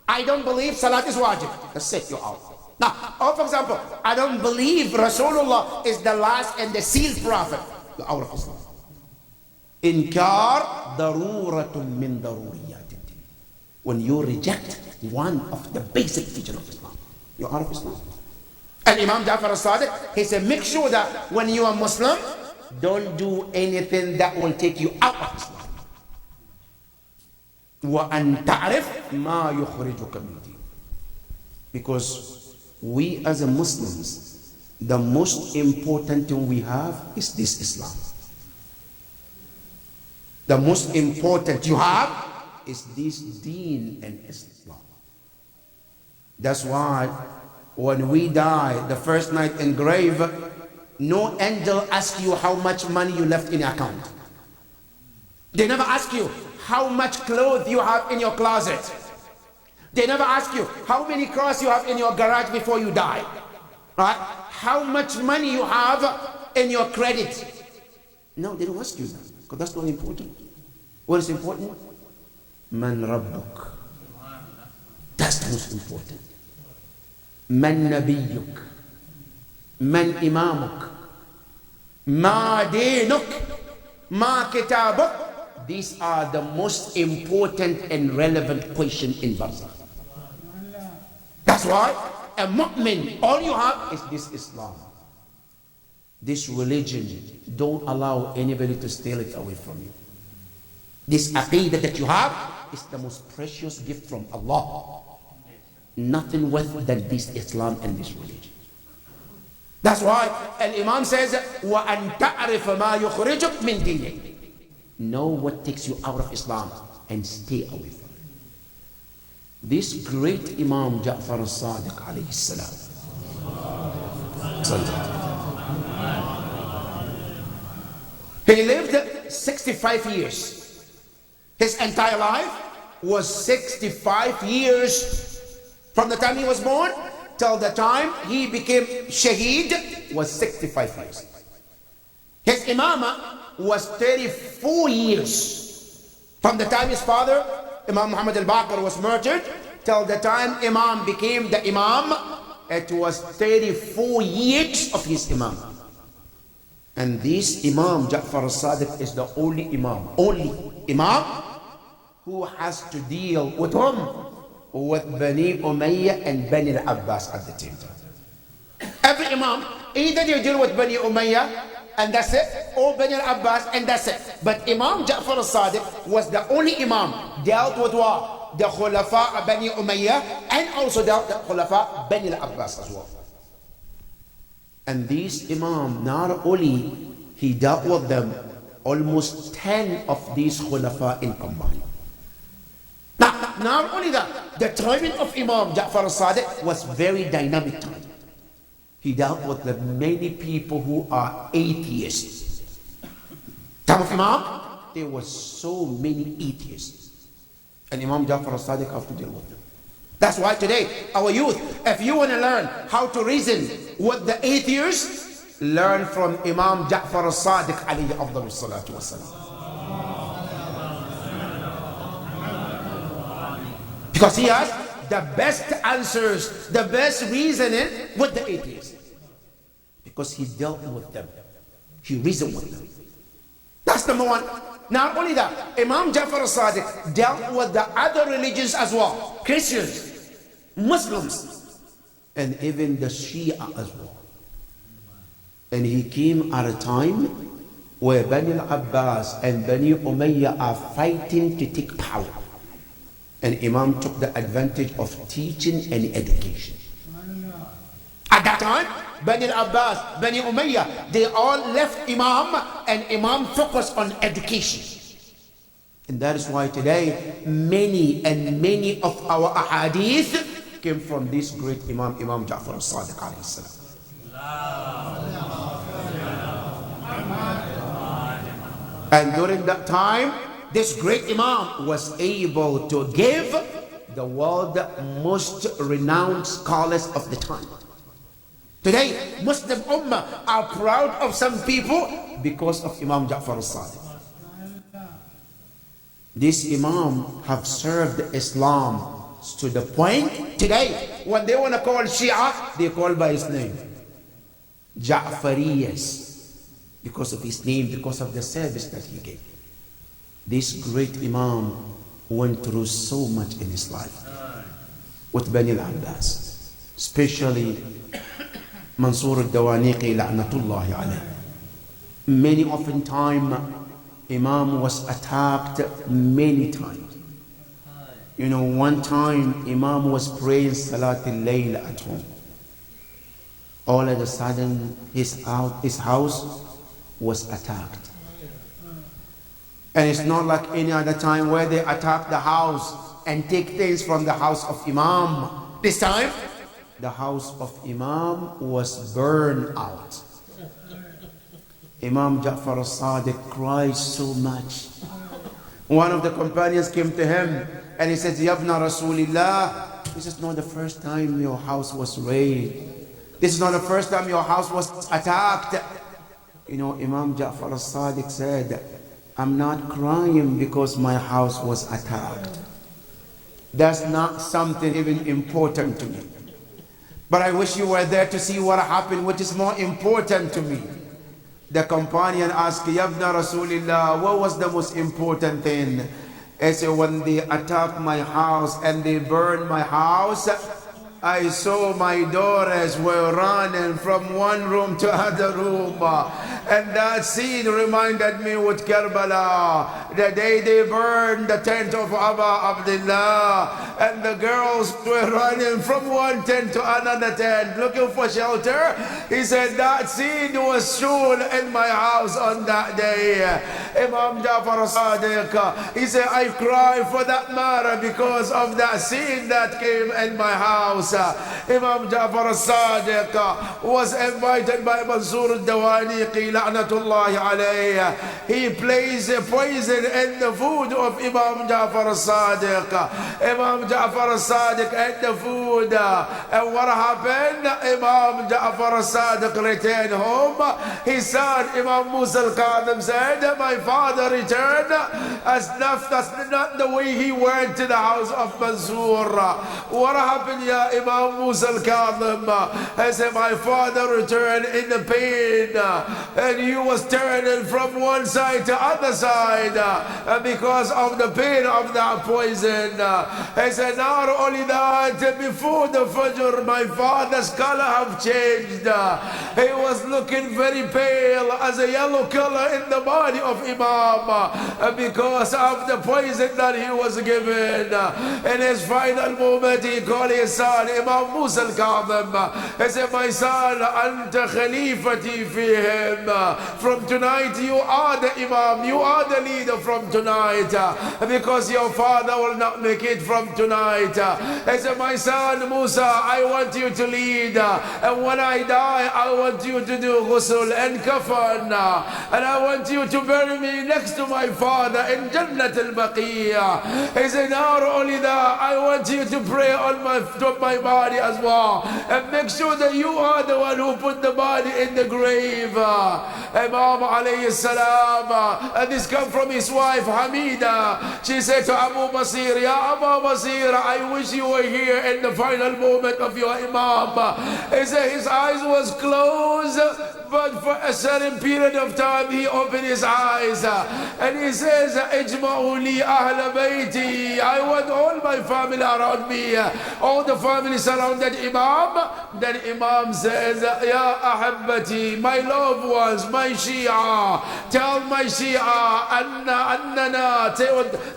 I don't believe Salat is wajib. That's it, you're out. Now, or for example, I don't believe Rasulullah is the last and the sealed prophet. You're out of Islam. Inkar daruratun min daruriyatid. When you reject one of the basic teachings of Islam, you're out of Islam. And Imam Ja'far al-Sadiq, he said, make sure that when you are Muslim, don't do anything that will take you out of Islam. وَأَن تَعْرِفْ مَا يُخْرِجُكَ مِنْ دِينِكَ. Because we as a Muslims, the most important thing we have is this Islam. The most important you have is this deen and Islam. That's why when we die, the first night in grave, no angel asks you how much money you left in your account. They never ask you how much clothes you have in your closet. They never ask you how many cars you have in your garage before you die. Right? How much money you have in your credit. No, they don't ask you that, because that's not important. What is important? Man Rabbuk. That's the most important. Man Nabiyyuk. Man Imamuk. Ma Dinuk. Ma Kitabuk. These are the most important and relevant questions in Barzakh. That's why a mu'min, all you have is this Islam. This religion. Don't allow anybody to steal it away from you. This aqidah that you have is the most precious gift from Allah. Nothing worth than this Islam and this religion. That's why Al-Imam says, وَأَن تَعْرِفَ مَا يُخْرِجُكْ مِنْ دِينِكَ. Know what takes you out of Islam and stay away from it. This great Imam Ja'far al-Sadiq alayhi salam, he lived 65 years. His entire life was 65 years. From the time he was born till the time he became shaheed was 65 years. His imamah was 34 years. From the time his father Imam Muhammad al-Baqir was murdered till the time Imam became the Imam, it was 34 years of his Imam. And this Imam Ja'far al-Sadiq is the only Imam who has to deal with whom? With Bani Umayyah and Bani al-Abbas at the same time. Every Imam, either you deal with Bani Umayyah and that's it, or Bani al-Abbas and that's it. But Imam Ja'far al-Sadiq was the only Imam dealt with what? The Khulafa Bani Umayyah and also dealt with the Khulafa Bani al-Abbas as well. And this Imam, not only he dealt with them, almost 10 of these Khulafa in combined. Now, not only that, the timing of Imam Ja'far al-Sadiq was very dynamic time. He dealt with the many people who are atheists. Time of Imam, there were so many atheists. And Imam Ja'far al-Sadiq have to deal with them. That's why today, our youth, if you want to learn how to reason with the atheists, learn from Imam Ja'far al-Sadiq alayhi afdalu salatu wassalam. Because he has the best answers, the best reasoning with the atheists. Because he dealt with them. He reasoned with them. That's number one. Not only that, Imam Ja'far al-Sadiq dealt with the other religions as well. Christians, Muslims, and even the Shia as well. And he came at a time where Bani al-Abbas and Bani Umayyah are fighting to take power. And Imam took the advantage of teaching and education. At that time, Bani al-Abbas, Bani Umayyah, they all left Imam and Imam focused on education. And that is why today, many of our ahadith came from this great Imam, Imam Ja'far al-Sadiq alayhi salam. And during that time, this great Imam was able to give the world most renowned scholars of the time. Today, Muslim Ummah are proud of some people because of Imam Ja'far al-Sadiq. This Imam have served Islam to the point today when they want to call Shia, they call by his name, Ja'fariyas, because of his name, because of the service that he gave. This great Imam went through so much in his life with Bani al-Abbas, especially Mansur al-Dawaniqi la'natullahi alayhi. Many often time Imam was attacked many times. You know, one time Imam was praying Salat al-Layl at home. All of a sudden his house was attacked. And it's not like any other time where they attack the house and take things from the house of Imam. This time, the house of Imam was burned out. Imam Ja'far al-Sadiq cried so much. One of the companions came to him and he said, Yabna Rasulillah, this is not the first time your house was raided. This is not the first time your house was attacked. You know, Imam Ja'far al-Sadiq said, I'm not crying because my house was attacked. That's not something even important to me. But I wish you were there to see what happened, which is more important to me. The companion asked, Yabna Rasulillah, what was the most important thing? He said, when they attacked my house and they burned my house, I saw my daughters were running from one room to other room. And that scene reminded me with Karbala, the day they burned the tent of Abu Abdullah, and the girls were running from one tent to another tent looking for shelter. He said that scene was shown in my house on that day. Imam Ja'far al-Sadiq, he said, I cried for that matter because of that scene that came in my house. Imam Ja'far al-Sadiq was invited by Mansur al-Dawaniqi la'natullahi alayhi, he placed poison in the food of Imam Ja'far as-Sadiq. Imam Ja'far as-Sadiq ate the food, and what happened? Imam Ja'far as-Sadiq returned home. His son Imam Musa al-Kadhim said, my father returned as not the way he went to the house of Mansur. What happened, ya Imam Musa al-Kadhim? He said, my father returned in the pain, and he was turning from one side to other side because of the pain of that poison. He said, not only that, before the Fajr, my father's color have changed. He was looking very pale, as a yellow color in the body of Imam, because of the poison that he was given. In his final moment, he called his son, Imam Musa al-Kadhim. He said, my son, anta khalifati fihim. From tonight, you are the Imam, you are the leader from tonight, because your father will not make it from tonight. He said, my son Musa, I want you to lead, and when I die, I want you to do ghusl and kafan, and I want you to bury me next to my father in Jannat al-Baqiyah. He said, not only that, I want you to pray on my body as well, and make sure that you are the one who put the body in the grave. Imam alayhi salam, and this comes from his wife Hamida. She said to Abu Basir, Ya Abu Basir, I wish you were here in the final moment of your Imam. He said his eyes was closed, but for a certain period of time he opened his eyes, and he says, Ijma'u li ahla bayti. I want all my family around me, all the family surrounded Imam. Then Imam says, Ya ahabbati, my loved ones, my Shia, tell my Shia annana,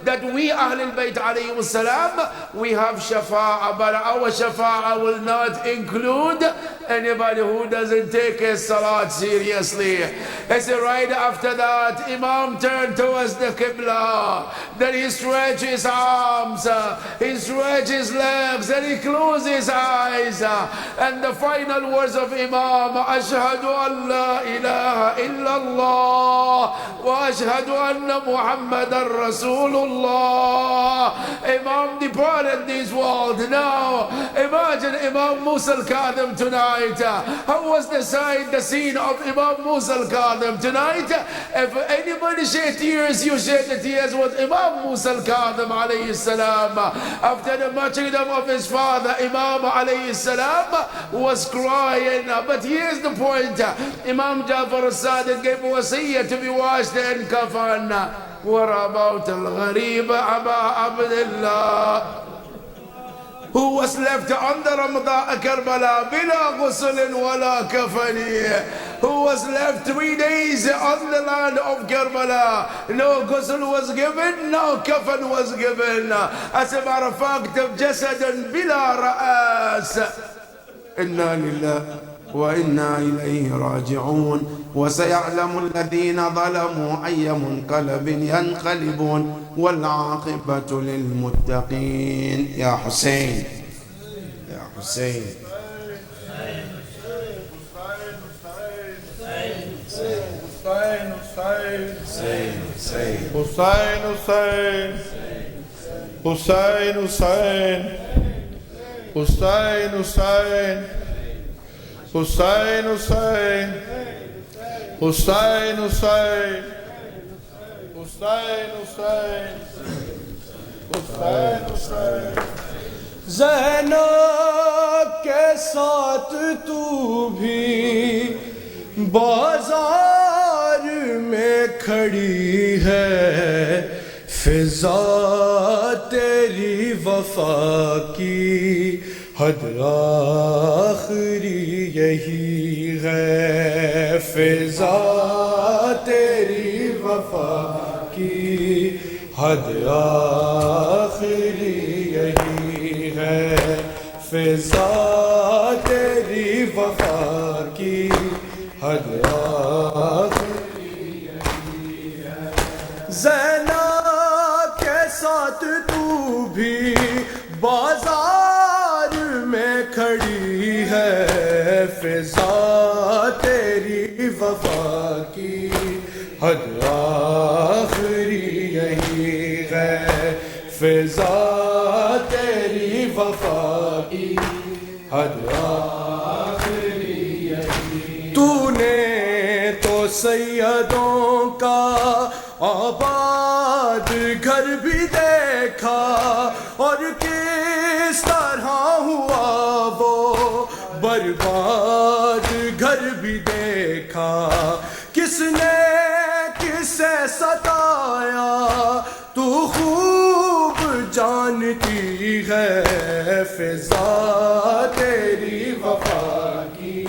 that we Ahlul Bayt alayhi salam, we have shafa'a, but our shafa'a will not include anybody who doesn't take his salat seriously. He said, right after that, Imam turned towards the Qibla, then he stretched his arms, he stretched his legs, and he closed his eyes, and the final words of Imam, Ashhadu an la ilaha illallah wa ashhadu anna Muhammadan Rasulullah. Imam departed this world. Now imagine Imam Musa al-Kadhim tonight. How was the scene of Imam Musa al-Kadhim tonight? If anybody shed tears, you shed the tears with Imam Musa al-Kadhim alayhi salam. After the martyrdom of his father, Imam alayhi salam was crying. But here's the point. Imam Ja'far as-Sadiq gave wasiyah to be washed in kafan. What about al-Gharib Aba Abdullah, who was left under Ramadan Karbala bila ghusl wala kafani, who was left 3 days on the land of Karbala. No ghusl was given, no kafan was given. As a matter of fact, jasadan bila ra'as. Inna lillahi wa inna ilayhi raji'un. وسيعلم الذين ظلموا أي منقلب ينقلبون والعاقبة للمتقين. يا حسين، يا حسين.
Hussain, Hussain, Hussain, Hussain, Hussain, Hussain.
Zainab के साथ तू भी बाजार में खड़ी है, फिजा तेरी वफा की हद आखिरी यही है, फिजा तेरी वफा की हद आखिरी यही है, फिजा तेरी वफा की हद आखिरी यही है। ज़ैनब के साथ तू भी बाजार में खड़ी है, फिजा तेरी वफा की حد آخری یہی ہے فضا تیری وفا کی حد آخری یہی تو نے تو سیدوں کا آباد گھر بھی دیکھا اور کس طرح ہوا وہ برباد گھر بھی دیکھا کس نے کسے ستایا تو خوب جانتی ہے فضا تیری وفا کی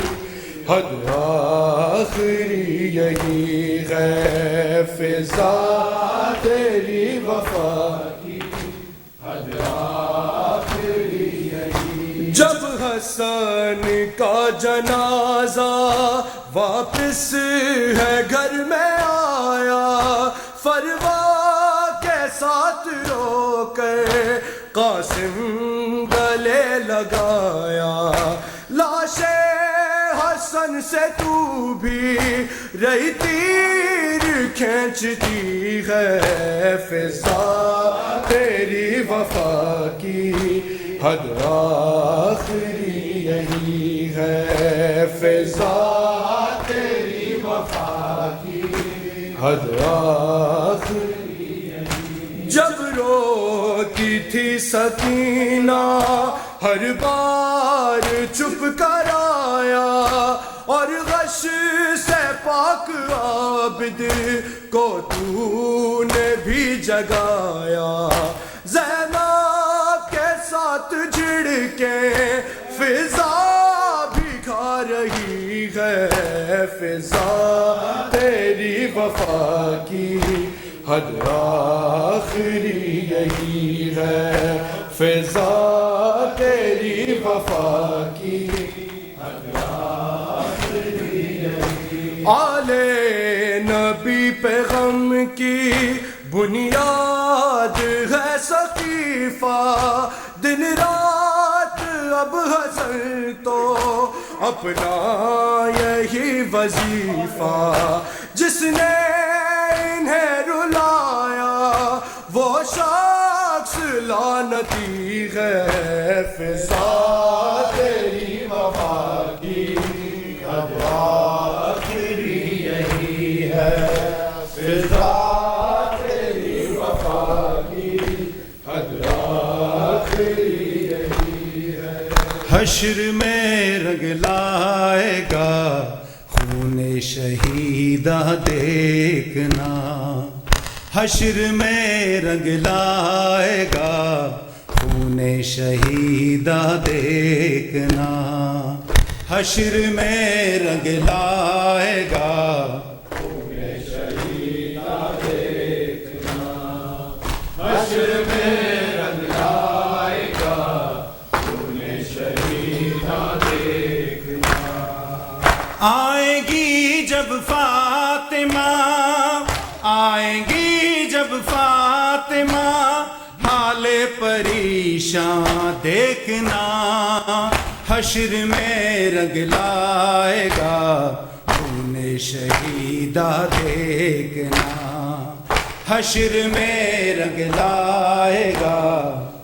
حد آخری یہی ہے فضا تیری وفا کی حد آخری یہی جب حسن کا جنازہ واپس ہے گھر میں آیا فروا کے ساتھ رو کر قاسم گلے لگایا لاش حسن سے تو بھی رہی تیر کھینچتی ہے فضا تیری وفا کی حد آخری یہی ہے فضا تیری وفا کی حد آخری یہی جب روتی تھی سکینہ ہر بار چپ کر آیا اور غش سے پاک عابد کو تو نے بھی جگایا زینب کے ساتھ جڑ کے فضا بھی کھا رہی ہے فضا تیری وفا کی حد آخری یہی ہے فضا تیری وفا کی حد آخری یہی آل نبی پہ غم کی بنیاد ہے سقیفہ دن رات اب حسن تو اپنا یہی وظیفہ جس نے انہیں رلایا وہ شخص لعنتی ہے فضا تیری وفا کی حد آخری یہی ہے فضا تیری وفا کی حد آخری یہی ہے
حشر میں رنگ لائے گا خون شہیدہ دیکھنا حشر میں رنگ لائے گا خون شہیدہ دیکھنا حشر میں رنگ لائے گا خون شہیدہ دیکھنا حشر میں رنگ لائے گا خون شہیدہ دیکھنا آئیں گی جب فاطمہ آئیں گی جب فاطمہ حال پریشاں دیکھنا حشر میں رنگ لائے گا خون شہیدہ دیکھنا حشر میں رنگ لائے گا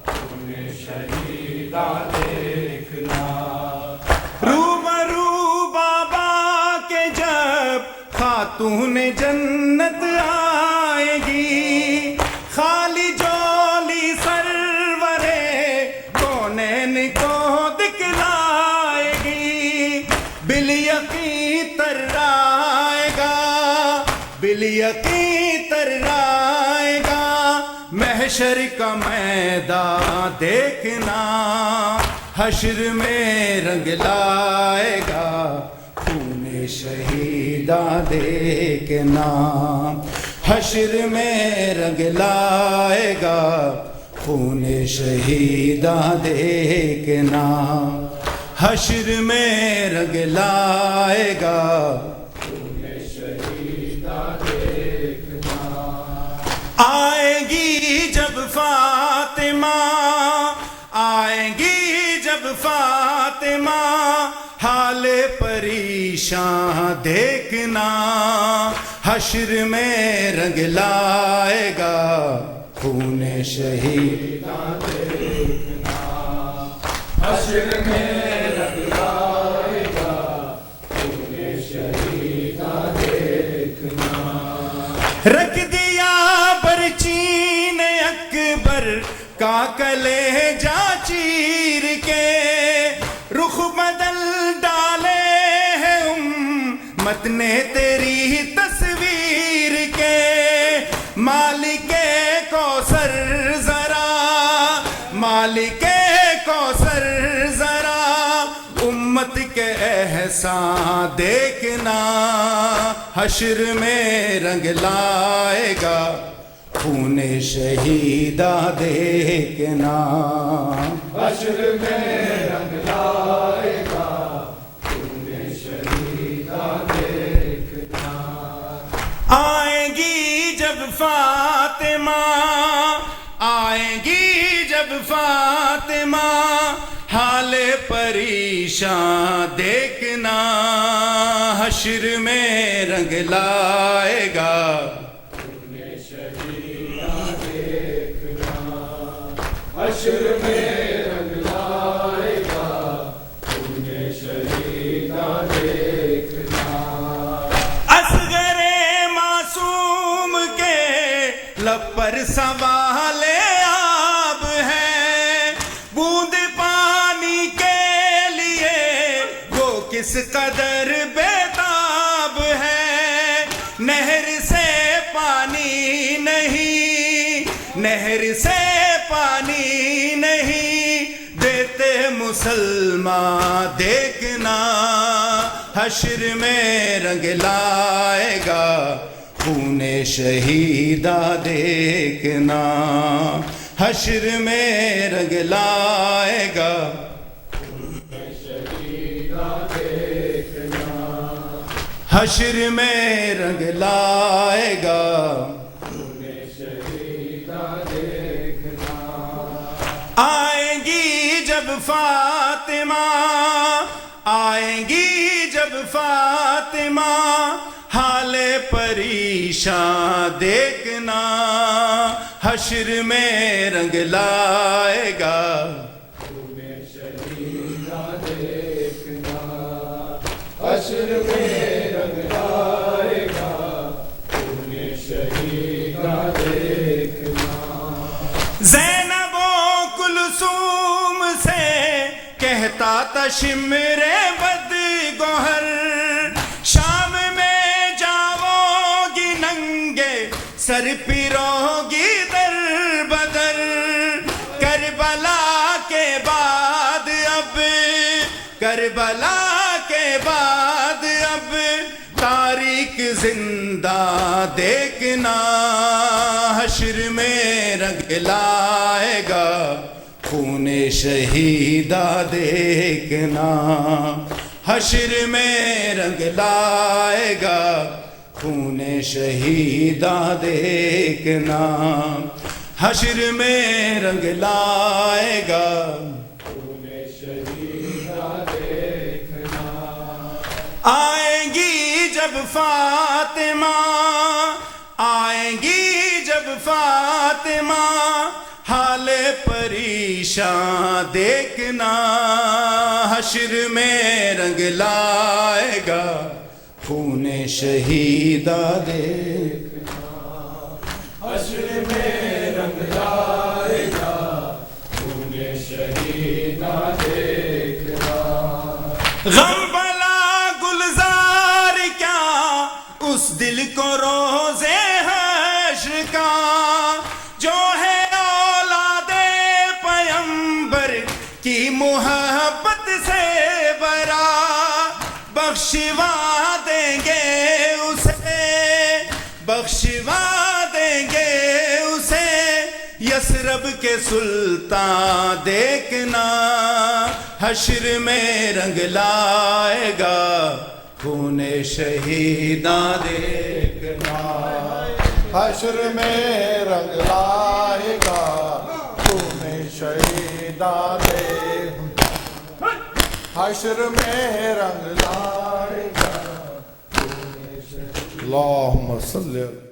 خون شہیدہ دیکھنا روبرو بابا کے جب خاتون جنت آئے گی خالی جولی سرورے کونین کو دکھلائے گی بالیقین ترائے گا بالیقین ترائے گا محشر کا میدان دیکھنا حشر میں رنگ لائے گا خون شہیدہ دیکھنا حشر میں رنگ لائے گا خون شہیدہ دیکھنا حشر میں رنگ لائے گا خون شہیدہ دیکھنا آئے گی جب فاطمہ آئیں گی جب فاطمہ حال پریشاں پریشاں دیکھنا حشر میں رنگ لائے گا خون شہید
حشر میں رنگ لائے گا خون شہیداں دیکھنا
رکھ دیا برچین اکبر کا کلیجہ چیر کے رخ بدل ڈالے ہیں امت نے تیری تصویر کے مالک کوثر ذرا مالک کوثر ذرا امت کے احسان دیکھنا حشر میں رنگ لائے گا خون شہیدہ دیکھنا
حشر میں رنگ لائے گا خون شہیداں دیکھنا
آئیں گی جب فاطمہ آئیں گی جب فاطمہ حال پریشاں دیکھنا حشر میں رنگ لائے گا
حشر میں رنگ لائے گا خون شہیداں دیکھنا
اصغر معصوم کے لب پر سوال آب ہے بوند پانی کے لیے وہ کس قدر بیتاب ہے نہر سے پانی نہیں نہر سے پانی نہیں دیتے مسلمان دیکھنا حشر میں رنگ لائے گا خون شہیدہ دیکھنا حشر میں رنگ لائے گا حشر میں رنگ لائے گا آئیں گی جب فاطمہ آئیں گی جب فاطمہ حال پریشاں دیکھنا حشر میں رنگ لائے گا
حشر میں رنگ لائے گا خون شہیداں دیکھنا
زینب و کلثوم سے کہتا تھا شمر بد گوہر شام میں جاؤ گی ننگے سر پیرو گی در بدر کربلا کے بعد اب کربلا کے بعد اب تاریخ زندہ دیکھنا حشر میں رنگ لائے گا خون شہیدہ دیکھنا حشر میں رنگ لائے گا خون شہیدہ دیکھنا حشر میں رنگ لائے گا آئیں گی جب فاطمہ آئیں گی جب فاطمہ حال پریشاں دیکھنا حشر میں رنگ لائے گا خون شہیدہ دیکھنا
حشر میں رنگ لائے گا خون شہیداں دیکھنا
غم بلا گلزار کیا اس دل کو روزے حشر کا جو ہے اولاد پیمبر کی محبت سے برا بخشوا دیں گے اسے بخشوا دیں گے اسے یثرب کے سلطان دیکھنا حشر میں رنگ لائے گا خون شہیداں دیکھنا
حشر میں رنگ لائے گا خون شہیداں دیکھنا حشر میں رنگ لائے گا اللہم صلی اللہ